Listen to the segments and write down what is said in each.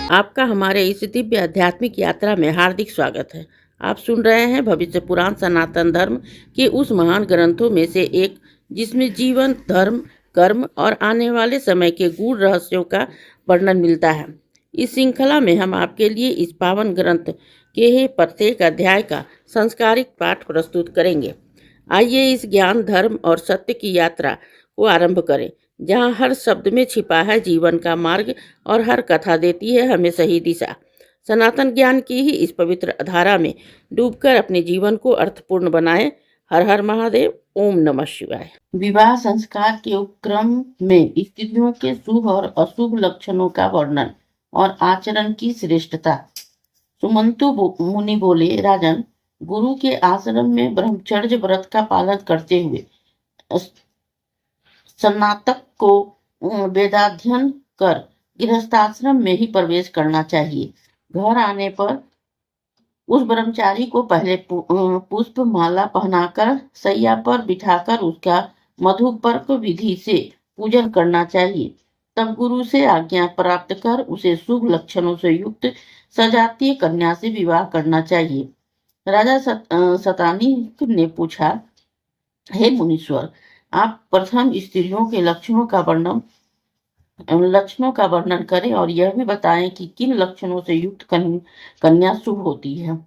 आपका हमारे इस दिव्य आध्यात्मिक यात्रा में हार्दिक स्वागत है। आप सुन रहे हैं भविष्य पुराण सनातन धर्म के उस महान ग्रंथों में से एक, जिसमें जीवन, धर्म, कर्म और आने वाले समय के गूढ़ रहस्यों का वर्णन मिलता है। इस श्रृंखला में हम आपके लिए इस पावन ग्रंथ के प्रत्येक अध्याय का संस्कारिक पाठ प्रस्तुत करेंगे। आइए इस ज्ञान, धर्म और सत्य की यात्रा को आरंभ करें, जहाँ हर शब्द में छिपा है जीवन का मार्ग और हर कथा देती है हमें सही दिशा। सनातन ज्ञान की ही इस पवित्र धारा में डूबकर अपने जीवन को अर्थपूर्ण बनाएं। हर हर महादेव। ओम नमः शिवाय। विवाह संस्कार के उपक्रम में स्त्रियों के शुभ और अशुभ लक्षणों का वर्णन और आचरण की श्रेष्ठता। सुमंतु मुनि बोले, राजन, गुरु के आश्रम में ब्रह्मचर्य व्रत का पालन करते हुए स्नातक को वेदाध्ययन कर गृहस्थाश्रम में ही प्रवेश करना चाहिए। घर आने पर उस ब्रह्मचारी को पहले पुष्प माला पहनाकर सैया पर बिठाकर उसका मधुपर्क विधि से पूजन करना चाहिए। तब गुरु से आज्ञा प्राप्त कर उसे शुभ लक्षणों से युक्त सजातीय कन्या से विवाह करना चाहिए। राजा सतानी ने पूछा, हे मुनीश्वर, आप प्रथम स्त्रियों के लक्षणों का वर्णन करें और यह भी बताएं कि किन लक्षणों से युक्त कन्या शुभ होती है।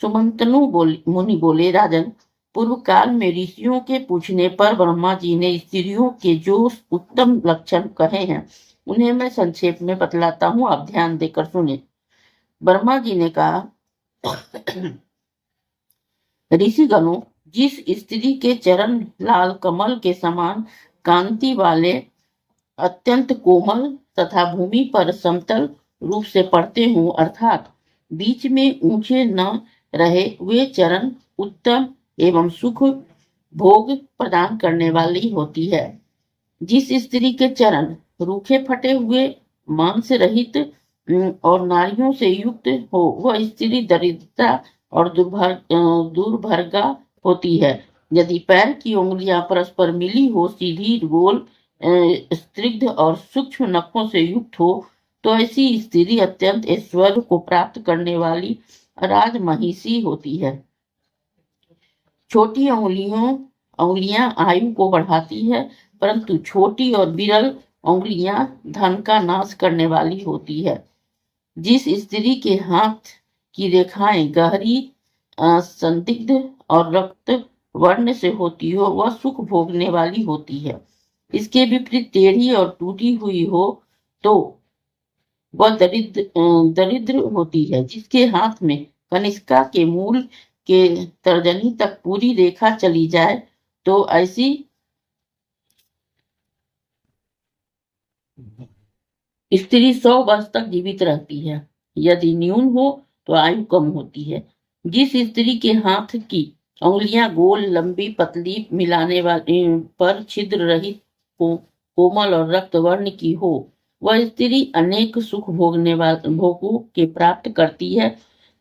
सुमंतनु मुनि बोले, राजन, पूर्व काल में ऋषियों के पूछने पर ब्रह्मा जी ने स्त्रियों के जो उत्तम लक्षण कहे हैं उन्हें मैं संक्षेप में बतलाता हूँ, आप ध्यान देकर सुने। ब्रह्मा जी ने कहा, ऋषिगणों, जिस स्त्री के चरण लाल कमल के समान कांति वाले, अत्यंत कोमल तथा भूमि पर समतल रूप से पड़ते हों, अर्थात बीच में ऊंचे न रहे, वे चरण उत्तम एवं सुख भोग प्रदान करने वाली होती है। जिस स्त्री के चरण रूखे फटे हुए, मांस रहित और नारियों से युक्त हो, वह स्त्री दरिद्रता और दुर्भागा होती है। यदि पैर की उंगलियां परस्पर मिली हो, सीधी, गोल, स्निग्ध और सूक्ष्म नखों से युक्त हो, तो ऐसी स्त्री अत्यंत ऐश्वर्य को प्राप्त करने वाली राजमहिषी होती है। छोटी उंगलियां आयु को बढ़ाती है, परंतु छोटी और विरल उंगलियां धन का नाश करने वाली होती है। जिस स्त्री के हाथ की रेखाएं गहरी, संदिग्ध और रक्त वर्ण से होती हो, वह सुख भोगने वाली होती है। इसके विपरीत टेढ़ी और टूटी हुई हो तो वह दरिद्र होती है। जिसके हाथ में कनिष्का के मूल के तर्जनी तक पूरी रेखा चली जाए, तो ऐसी स्त्री 100 वर्ष तक जीवित रहती है। यदि न्यून हो तो आयु कम होती है। जिस स्त्री के हाथ की उंगलियां गोल, लंबी, पतली, मिलाने वाली पर छिद्र रहित, कोमल और रक्त वर्ण की हो, वह स्त्री अनेक सुख भोगों के प्राप्त करती है।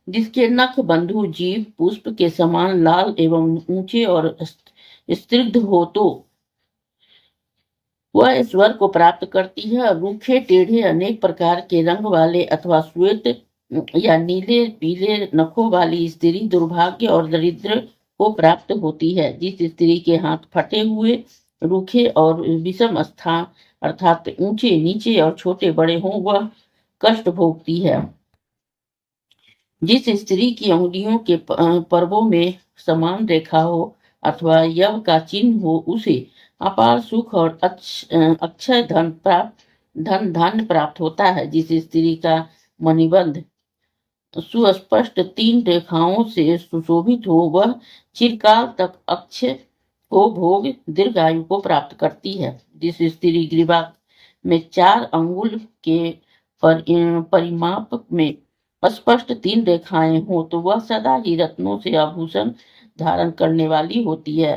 जिसके नख बंधु जीव पुष्प के समान लाल एवं ऊंचे और स्निग्ध हो, तो वह ईश्वर को प्राप्त करती है। रूखे, टेढ़े, अनेक प्रकार के रंग वाले अथवा श्वेत या नीले पीले नखों वाली स्त्री दुर्भाग्य और दरिद्र को प्राप्त होती है। जिस स्त्री के हाथ फटे हुए, रूखे और विषम स्थान अर्थात ऊंचे, नीचे और छोटे बड़े हों, वह कष्ट भोगती है। जिस स्त्री की उंगलियों के पर्वों में समान रेखा हो अथवा यव का चिन्ह हो, उसे अपार सुख और अक्षय धन धान्य प्राप्त होता है। जिस स्त्री का मणिबंध सुस्पष्ट 3 रेखाओं से सुशोभित हो, वह चिरकाल तक अक्षय को भोग दीर्घायु को प्राप्त करती है। जिस स्त्री ग्रीवा में 4 अंगुल के परिमाप में स्पष्ट 3 रेखाएं हो, तो वह सदा ही रत्नों से आभूषण धारण करने वाली होती है।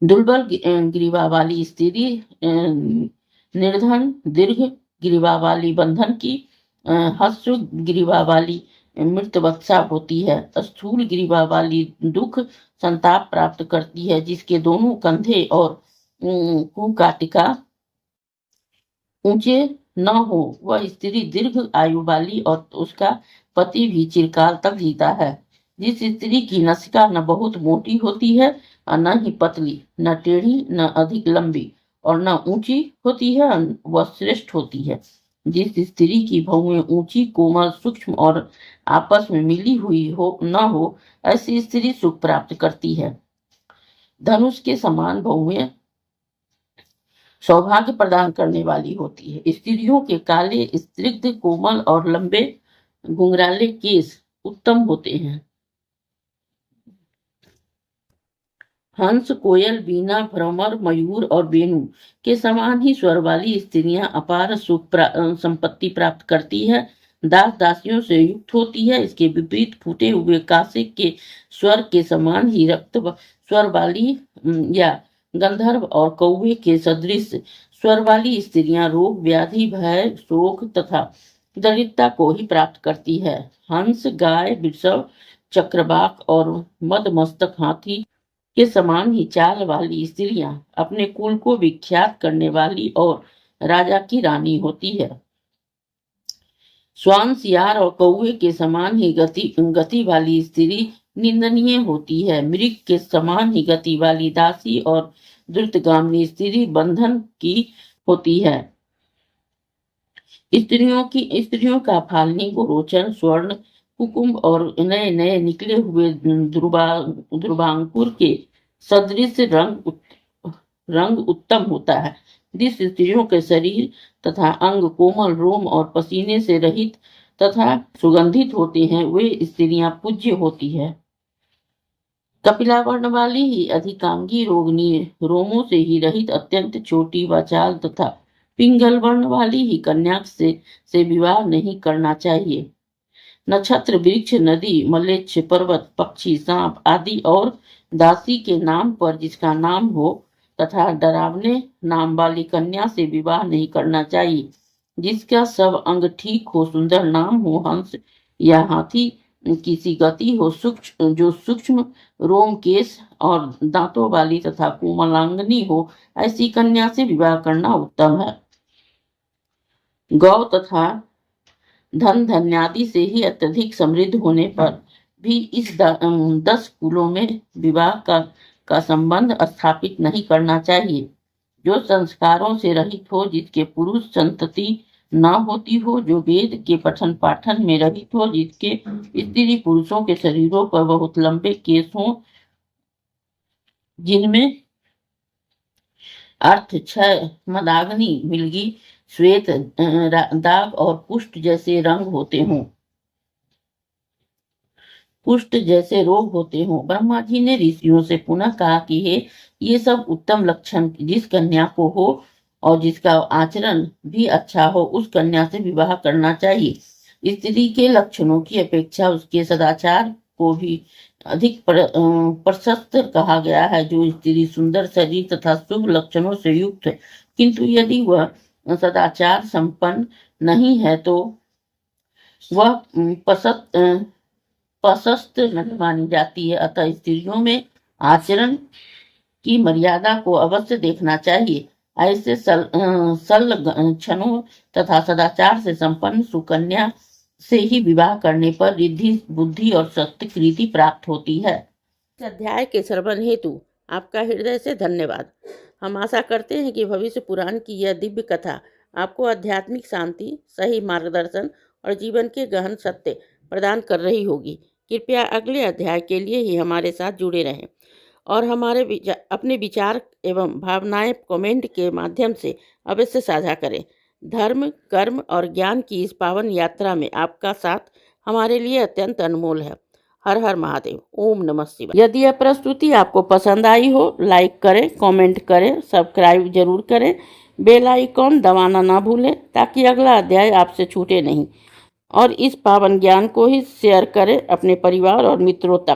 दुर्बल ग्रीवा वाली स्त्री निर्धन, दीर्घ ग्रीवा वाली बंधन की, हस्व ग्रीवा वाली मृत वत्सा होती है। स्थूल ग्रीवा वाली दुख संताप प्राप्त करती है। जिसके दोनों कंधे और कुकाटिका ऊंचे न हो, वह स्त्री दीर्घ आयु वाली और उसका पति भी चिरकाल तक जीता है। जिस स्त्री की नासिका न बहुत मोटी होती है और न ही पतली, न टेढ़ी, न अधिक लंबी और न ऊंची होती है, वह श्रेष्ठ होती है। जिस स्त्री की भौहें ऊंची, कोमल, सूक्ष्म और आपस में मिली हुई हो, ऐसी स्त्री सुख प्राप्त करती है। धनुष के समान भौहें सौभाग्य प्रदान करने वाली होती है। स्त्रियों के काले, स्निग्ध, कोमल और लंबे घुंघराले केस उत्तम होते हैं। हंस, कोयल, बीना, भ्रमर, मयूर और वेणु के समान ही स्वर वाली स्त्रियां अपार संपत्ति प्राप्त करती है, दास दासियों से युक्त होती है। इसके विपरीत फूटे हुए कांसे के स्वर के समान ही रक्त स्वर वाली या गंधर्व और कौवे के सदृश स्वर वाली स्त्रियां रोग, व्याधि, भय, शोक तथा दरिद्रता को ही प्राप्त करती है। हंस, गाय, वृषभ, चक्रवाक और मदमस्तक हाथी के समान ही चाल वाली स्त्रियां अपने कुल को विख्यात करने वाली और राजा की रानी होती है। श्वान, सियार और कौवे के समान ही गति वाली स्त्री निंदनीय होती है। मृग के समान ही गति वाली दासी और द्रुतगामिनी स्त्री बंधन की होती है। स्त्रियों का फाल्गुनी, गोरोचन, स्वर्ण, कुकुम और नए नए निकले हुए ध्रुवांकुर के सदृश रंग उत्तम होता है। जिस स्त्रियों के शरीर तथा अंग कोमल, रोम और पसीने से रहित तथा सुगंधित होते हैं, वे स्त्रियां पूज्य होती है। कपिला वर्ण वाली ही अधिकांगी, रोगनी, रोमों से ही रहित, अत्यंत छोटी वाचाल तथा पिंगल वर्ण वाली ही कन्या से विवाह नहीं करना चाहिए। नक्षत्र, वृक्ष, नदी, मलेच्छ, पर्वत, पक्षी, सांप आदि और दासी के नाम पर जिसका नाम हो तथा डरावने नाम वाली कन्या से विवाह नहीं करना चाहिए। जिसका सब अंग ठीक हो, सुंदर नाम हो, हंस या हाथी किसी गति हो, जो सूक्ष्म रोम, केश और दांतों वाली तथा कोमलांगनी हो, ऐसी कन्या से विवाह करना उत्तम है। गौ तथा धन धन्यादि से ही अत्यधिक समृद्ध होने पर भी इस 10 कुलों में विवाह का संबंध स्थापित नहीं करना चाहिए। जो संस्कारों से रहित हो, जिसके पुरुष संतति न होती हो, जो वेद के पठन पाठन में रहित हो, जिसके स्त्री पुरुषों के शरीरों पर बहुत लंबे केस हों, जिनमें अर्थ, क्षय, मदाग्नि, मिल्गी, श्वेत दाग और कुष्ठ जैसे रोग होते हों। ब्रह्मा जी ने ऋषियों से पुनः कहा कि हे, ये सब उत्तम लक्षण जिस कन्या को हो और जिसका आचरण भी अच्छा हो, उस कन्या से विवाह करना चाहिए। स्त्री के लक्षणों की अपेक्षा उसके सदाचार को भी अधिक प्रशस्त कहा गया है। जो स्त्री सुंदर शरीर तथा शुभ लक्षणों से युक्त है, किंतु यदि वह सदाचार संपन्न नहीं है तो वह प्रशस्त नहीं मानी जाती है। अतः स्त्रियों में आचरण की मर्यादा को अवश्य देखना चाहिए। ऐसे लक्षणों तथा सदाचार से संपन्न सुकन्या से ही विवाह करने पर रिद्धि, बुद्धि और शक्ति कृति प्राप्त होती है। इस अध्याय के श्रवण हेतु आपका हृदय से धन्यवाद। हम आशा करते हैं कि भविष्य पुराण की यह दिव्य कथा आपको आध्यात्मिक शांति, सही मार्गदर्शन और जीवन के गहन सत्य प्रदान कर रही होगी। कृपया अगले अध्याय के लिए ही हमारे साथ जुड़े रहें और अपने विचार एवं भावनाएं कमेंट के माध्यम से अवश्य साझा करें। धर्म, कर्म और ज्ञान की इस पावन यात्रा में आपका साथ हमारे लिए अत्यंत अनमोल है। हर हर महादेव। ओम नमः शिवाय। यदि यह प्रस्तुति आपको पसंद आई हो, लाइक करें, कमेंट करें, सब्सक्राइब जरूर करें, बेल आइकॉन दबाना ना भूलें ताकि अगला अध्याय आपसे छूटे नहीं। और इस पावन ज्ञान को ही शेयर करें अपने परिवार और मित्रों तक।